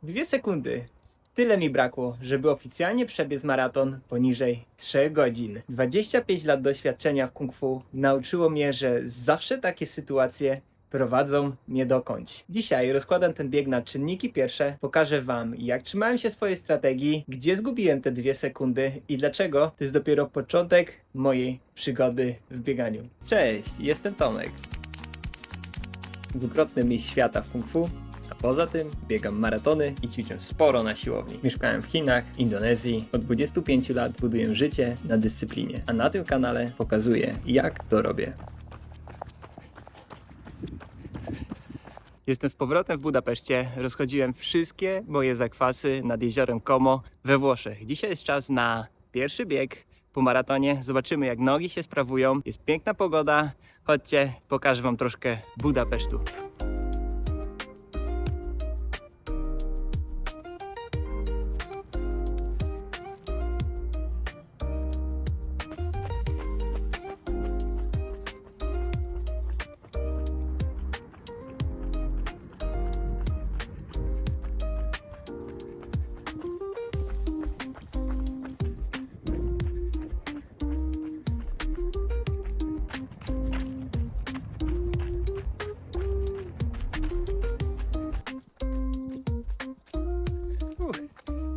2 sekundy. Tyle mi brakło, żeby oficjalnie przebiec maraton poniżej 3 godzin. 25 lat doświadczenia w kung fu nauczyło mnie, że zawsze takie sytuacje prowadzą mnie dokądś. Dzisiaj rozkładam ten bieg na czynniki pierwsze, pokażę wam, jak trzymałem się swojej strategii, gdzie zgubiłem te 2 sekundy i dlaczego to jest dopiero początek mojej przygody w bieganiu. Cześć, jestem Tomek. Dwukrotny mistrz świata w kung fu. A poza tym biegam maratony i ćwiczę sporo na siłowni. Mieszkałem w Chinach, Indonezji. Od 25 lat buduję życie na dyscyplinie. A na tym kanale pokazuję, jak to robię. Jestem z powrotem w Budapeszcie. Rozchodziłem wszystkie moje zakwasy nad jeziorem Como we Włoszech. Dzisiaj jest czas na pierwszy bieg po maratonie. Zobaczymy, jak nogi się sprawują. Jest piękna pogoda. Chodźcie, pokażę wam troszkę Budapesztu.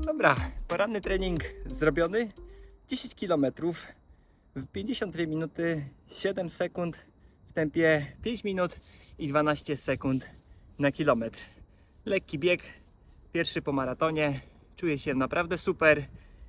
Dobra, poranny trening zrobiony. 10 km w 52 minuty 7 sekund w tempie 5 minut i 12 sekund na kilometr. Lekki bieg, pierwszy po maratonie. Czuję się naprawdę super.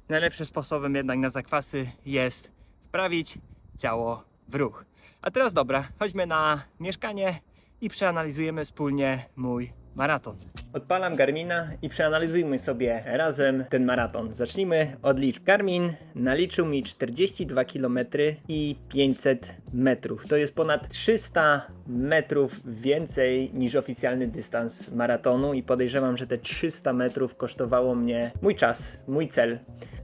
Najlepszym sposobem jednak na zakwasy jest wprawić ciało w ruch. A teraz dobra, chodźmy na mieszkanie i przeanalizujemy wspólnie mój maraton. Odpalam Garmina i przeanalizujmy sobie razem ten maraton. Zacznijmy od liczb. Garmin naliczył mi 42 km i 500 metrów. To jest ponad 300 metrów więcej niż oficjalny dystans maratonu i podejrzewam, że te 300 metrów kosztowało mnie mój czas, mój cel.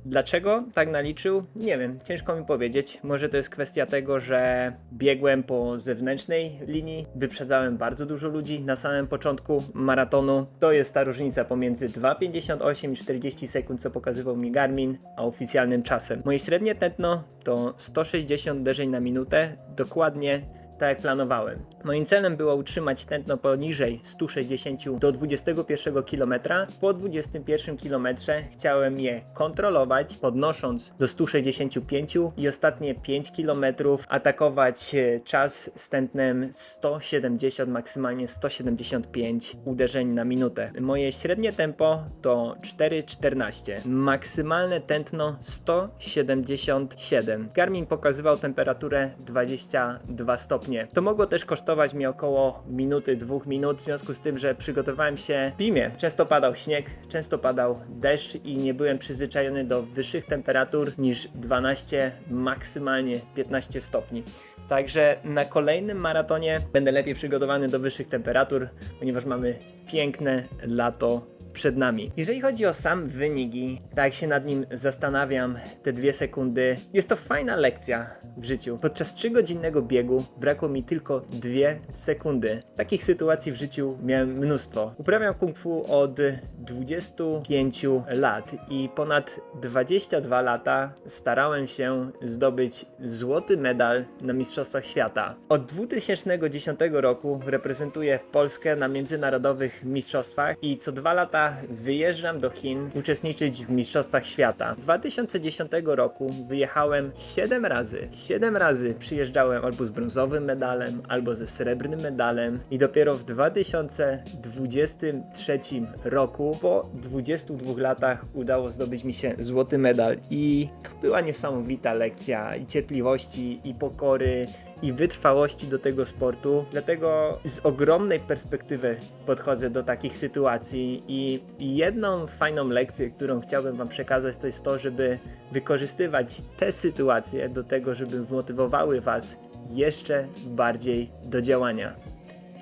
Dlaczego tak naliczył? Nie wiem, ciężko mi powiedzieć. Może to jest kwestia tego, że biegłem po zewnętrznej linii, wyprzedzałem bardzo dużo ludzi na samym początku maratonu. To jest ta różnica pomiędzy 2,58 i 40 sekund, co pokazywał mi Garmin, a oficjalnym czasem. Moje średnie tętno to 160 uderzeń na minutę, dokładnie tak jak planowałem. Moim celem było utrzymać tętno poniżej 160 do 21 km. Po 21 km chciałem je kontrolować, podnosząc do 165 i ostatnie 5 km atakować czas z tętnem 170, maksymalnie 175 uderzeń na minutę. Moje średnie tempo to 4,14. Maksymalne tętno 177. Garmin pokazywał temperaturę 22 stopnie. To mogło też kosztować mi około minuty, 2 minut, w związku z tym, że przygotowałem się w zimie. Często padał śnieg, często padał deszcz i nie byłem przyzwyczajony do wyższych temperatur niż 12, maksymalnie 15 stopni. Także na kolejnym maratonie będę lepiej przygotowany do wyższych temperatur, ponieważ mamy piękne lato przed nami. Jeżeli chodzi o sam wynik i tak jak się nad nim zastanawiam, te 2 sekundy, jest to fajna lekcja w życiu. Podczas 3-godzinnego biegu brakło mi tylko 2 sekundy. Takich sytuacji w życiu miałem mnóstwo. Uprawiam kung fu od 25 lat i ponad 22 lata starałem się zdobyć złoty medal na Mistrzostwach Świata. Od 2010 roku reprezentuję Polskę na międzynarodowych mistrzostwach i co 2 lata wyjeżdżam do Chin uczestniczyć w Mistrzostwach Świata. 2010 roku wyjechałem 7 razy. 7 razy przyjeżdżałem albo z brązowym medalem, albo ze srebrnym medalem i dopiero w 2023 roku, po 22 latach, udało zdobyć mi się złoty medal i to była niesamowita lekcja i cierpliwości, i pokory, i wytrwałości do tego sportu. Dlatego z ogromnej perspektywy podchodzę do takich sytuacji i jedną fajną lekcję, którą chciałbym wam przekazać, to jest to, żeby wykorzystywać te sytuacje do tego, żeby motywowały was jeszcze bardziej do działania.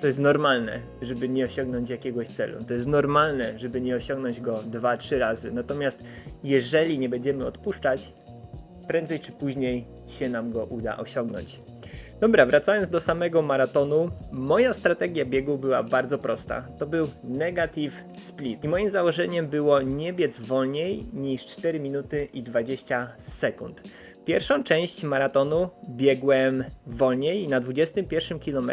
To jest normalne, żeby nie osiągnąć jakiegoś celu. To jest normalne, żeby nie osiągnąć go 2-3 razy. Natomiast jeżeli nie będziemy odpuszczać, prędzej czy później się nam go uda osiągnąć. Dobra, wracając do samego maratonu, moja strategia biegu była bardzo prosta. To był negative split i moim założeniem było nie biec wolniej niż 4 minuty i 20 sekund. Pierwszą część maratonu biegłem wolniej i na 21 km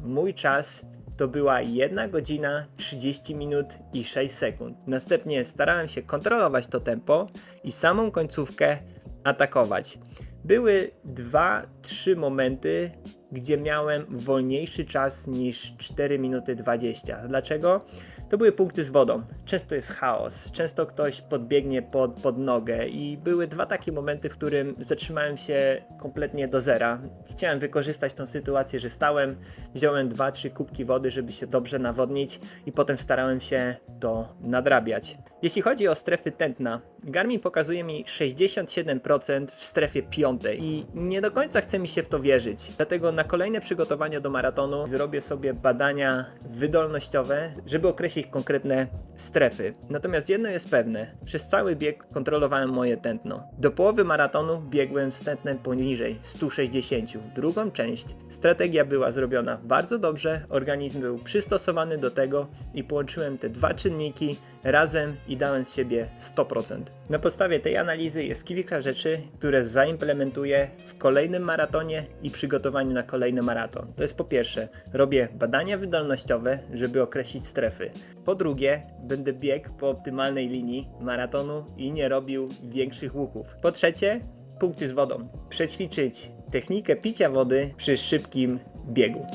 mój czas to była 1 godzina 30 minut i 6 sekund. Następnie starałem się kontrolować to tempo i samą końcówkę atakować. Były 2-3 momenty, gdzie miałem wolniejszy czas niż 4 minuty 20. Dlaczego? To były punkty z wodą. Często jest chaos, często ktoś podbiegnie pod nogę i były 2 takie momenty, w którym zatrzymałem się kompletnie do zera. Chciałem wykorzystać tą sytuację, że stałem, wziąłem 2-3 kubki wody, żeby się dobrze nawodnić i potem starałem się to nadrabiać. Jeśli chodzi o strefy tętna, Garmin pokazuje mi 67% w strefie 5 i nie do końca chce mi się w to wierzyć. Dlatego na kolejne przygotowania do maratonu zrobię sobie badania wydolnościowe, żeby określić konkretne strefy. Natomiast jedno jest pewne, przez cały bieg kontrolowałem moje tętno. Do połowy maratonu biegłem z tętnem poniżej 160. Drugą część strategia była zrobiona bardzo dobrze, organizm był przystosowany do tego i połączyłem te 2 czynniki razem i dałem z siebie 100%. Na podstawie tej analizy jest kilka rzeczy, które zaimplementuję w kolejnym maratonie i przygotowaniu na kolejny maraton. To jest po pierwsze, robię badania wydolnościowe, żeby określić strefy. Po drugie, będę biegł po optymalnej linii maratonu i nie robił większych łuków. Po trzecie, punkty z wodą. Przećwiczyć technikę picia wody przy szybkim biegu.